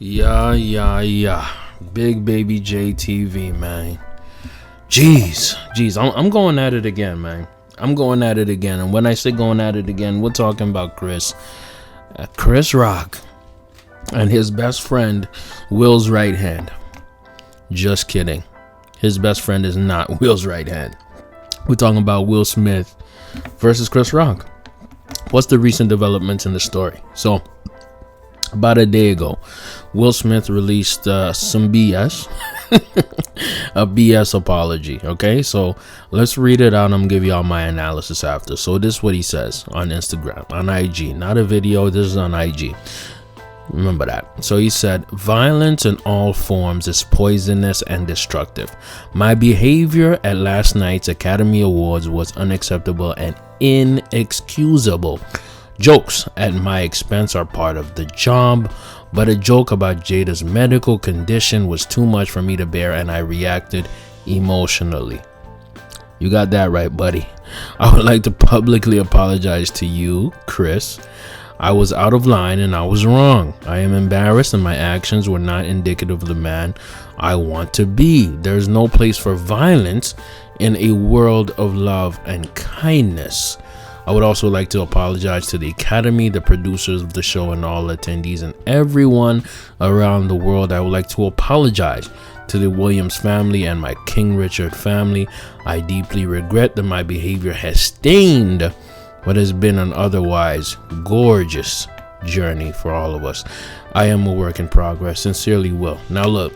Yeah. Big Baby JTV, man. Jeez. I'm going at it again, man. I'm going at it again. And when I say going at it again, we're talking about Chris Rock and his best friend, Will's right hand. Just kidding. His best friend is not Will's right hand. We're talking about Will Smith versus Chris Rock. What's the recent developments in the story? So, about a day ago, Will Smith released some BS, a BS apology. Okay, so let's read it out and I'm gonna give y'all my analysis after. So this is what he says on Instagram, on IG, not a video. This is on IG. Remember that. So he said, violence in all forms is poisonous and destructive. My behavior at last night's Academy Awards was unacceptable and inexcusable. Jokes at my expense are part of the job, but a joke about Jada's medical condition was too much for me to bear and I reacted emotionally. You got that right, buddy. I would like to publicly apologize to you, Chris. I was out of line and I was wrong. I am embarrassed and my actions were not indicative of the man I want to be. There's no place for violence in a world of love and kindness. I would also like to apologize to the Academy, the producers of the show, and all attendees and everyone around the world. I would like to apologize to the Williams family and my King Richard family. I deeply regret that my behavior has stained what has been an otherwise gorgeous journey for all of us. I am a work in progress. Sincerely, Will. Now look.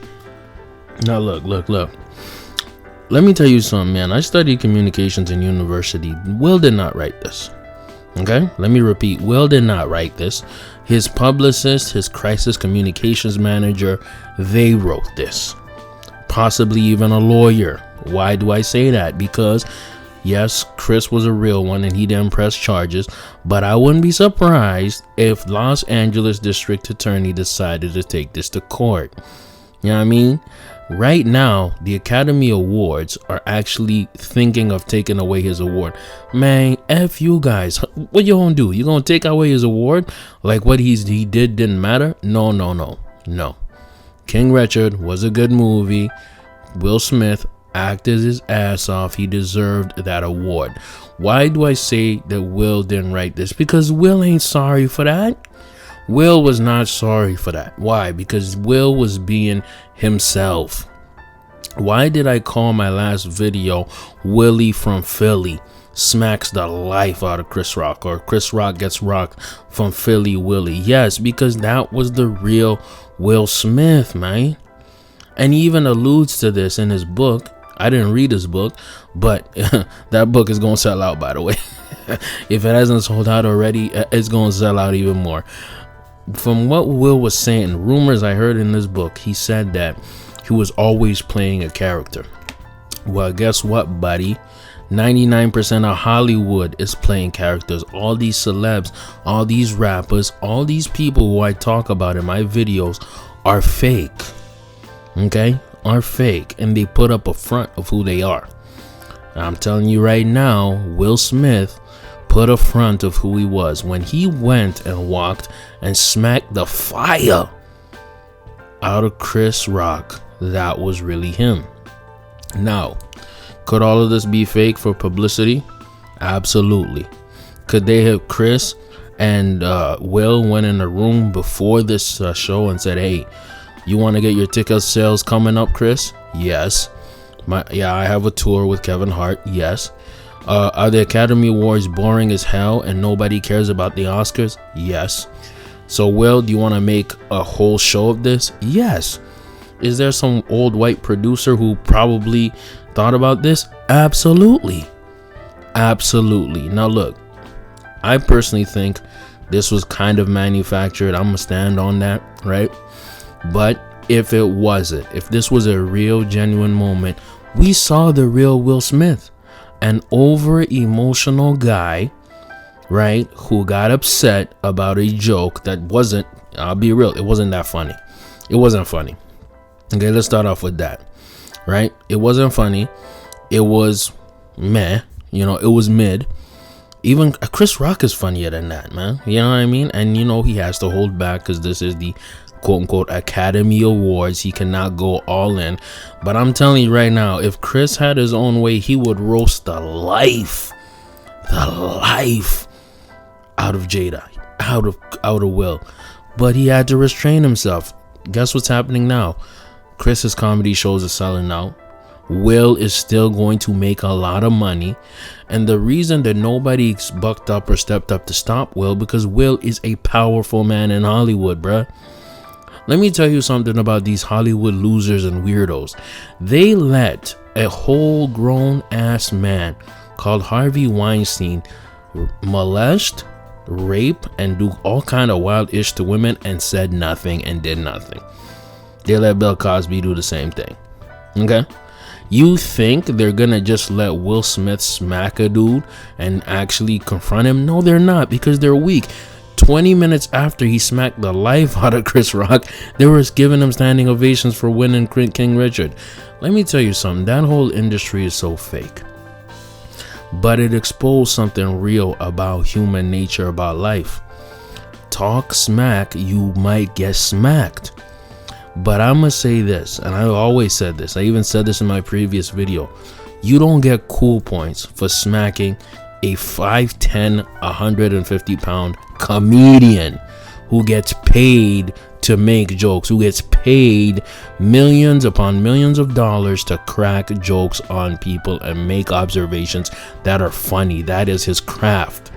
Let me tell you something, man. I studied communications in university. Will did not write this. Okay? Let me repeat. Will did not write this. His publicist, his crisis communications manager, they wrote this. Possibly even a lawyer. Why do I say that? Because yes, Chris was a real one and he didn't press charges, but I wouldn't be surprised if Los Angeles District Attorney decided to take this to court. You know what I mean? Right now, the Academy Awards are actually thinking of taking away his award. Man, F you guys. What you gonna do? You gonna take away his award? Like what he did didn't matter? No. King Richard was a good movie. Will Smith acted his ass off. He deserved that award. Why do I say that Will didn't write this? Because Will ain't sorry for that. Will was not sorry for that. Why? Because Will was being himself. Why did I call my last video Willie from Philly smacks the life out of Chris Rock, or Chris Rock gets rocked from Philly Willie? Yes, because that was the real Will Smith, man. And he even alludes to this in his book. I didn't read his book, but that book is going to sell out, by the way. If it hasn't sold out already, it's going to sell out even more. From what Will was saying, rumors I heard in this book, he said that he was always playing a character. Well, guess what, buddy? 99% of Hollywood is playing characters. All these celebs, all these rappers, all these people who I talk about in my videos are fake. Okay? Are fake, and they put up a front of who they are. I'm telling you right now, Will Smith put a front of who he was when he went and walked and smacked the fire out of Chris Rock. That was really him. Now, could all of this be fake for publicity? Absolutely. Could they have Chris and Will went in the room before this show and said, hey, you want to get your ticket sales coming up, Chris? Yes. I have a tour with Kevin Hart. Yes. Are the Academy Awards boring as hell and nobody cares about the Oscars? Yes. So, Will, do you want to make a whole show of this? Yes. Is there some old white producer who probably thought about this? Absolutely. Now, look, I personally think this was kind of manufactured. I'm going to stand on that, right? But if it wasn't, if this was a real, genuine moment, we saw the real Will Smith, an over emotional guy, right, who got upset about a joke that wasn't, I'll be real, it wasn't that funny. It wasn't funny. Okay, let's start off with that, right? It wasn't funny. It was meh, it was mid. Even Chris Rock is funnier than that, man. You know what I mean? And he has to hold back because this is the quote unquote Academy Awards. He cannot go all in. But I'm telling you right now, if Chris had his own way, he would roast the life out of Jada, out of Will. But he had to restrain himself. Guess what's happening now? Chris's comedy shows are selling out. Will is still going to make a lot of money. And the reason that nobody's bucked up or stepped up to stop Will, because Will is a powerful man in Hollywood, bruh. Let me tell you something about these Hollywood losers and weirdos. They let a whole grown ass man called Harvey Weinstein molest, rape, and do all kind of wild ish to women and said nothing and did nothing. They let Bill Cosby do the same thing. Okay? You think they're gonna just let Will Smith smack a dude and actually confront him? No, they're not, because they're weak. 20 minutes after he smacked the life out of Chris Rock, they were giving him standing ovations for winning King Richard. Let me tell you something. That whole industry is so fake. But it exposed something real about human nature, about life. Talk smack, you might get smacked. But I'm going to say this, and I always said this. I even said this in my previous video. You don't get cool points for smacking a 5'10", 150-pound comedian who gets paid to make jokes, who gets paid millions upon millions of dollars to crack jokes on people and make observations that are funny. That is his craft.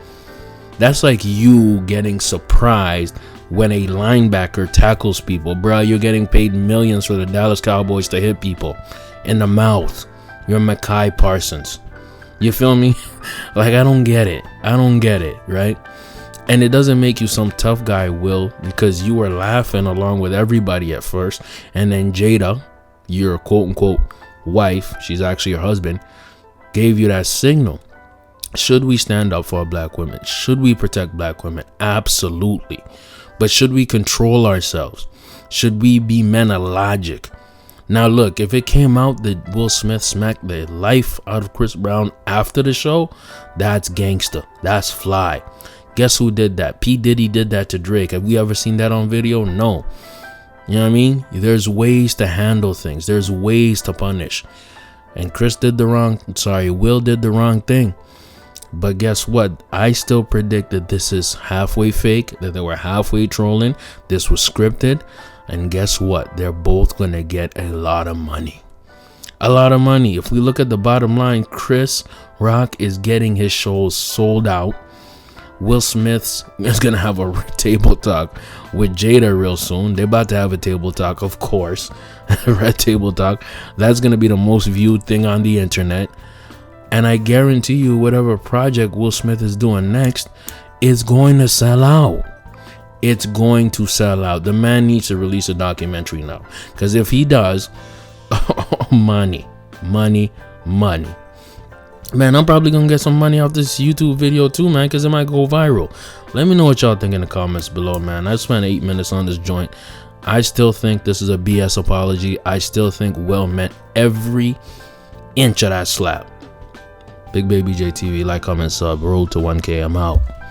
That's like you getting surprised when a linebacker tackles people. Bro, you're getting paid millions for the Dallas Cowboys to hit people in the mouth. You're Mekhi Parsons. You feel me? Like, I don't get it, right? And it doesn't make you some tough guy, Will, because you were laughing along with everybody at first. And then Jada, your quote-unquote wife, she's actually your husband, gave you that signal. Should we stand up for black women? Should we protect black women? Absolutely. But should we control ourselves? Should we be men of logic? Now look, if it came out that Will Smith smacked the life out of Chris Brown after the show, that's gangster. That's fly. Guess who did that? P. Diddy did that to Drake. Have we ever seen that on video? No. You know what I mean? There's ways to handle things. There's ways to punish. And Will did the wrong thing. But guess what? I still predict that this is halfway fake, that they were halfway trolling. This was scripted. And guess what? They're both going to get a lot of money. A lot of money. If we look at the bottom line, Chris Rock is getting his shows sold out. Will Smith is going to have a table talk with Jada real soon. They're about to have a table talk, of course. Red table talk. That's going to be the most viewed thing on the internet. And I guarantee you, whatever project Will Smith is doing next is going to sell out. It's going to sell out. The man needs to release a documentary now. Because if he does, money. Man, I'm probably going to get some money off this YouTube video too, man, because it might go viral. Let me know what y'all think in the comments below, man. I spent 8 minutes on this joint. I still think this is a BS apology. I still think Will meant every inch of that slap. Big Baby JTV, like, comment, sub, road to 1K. I'm out.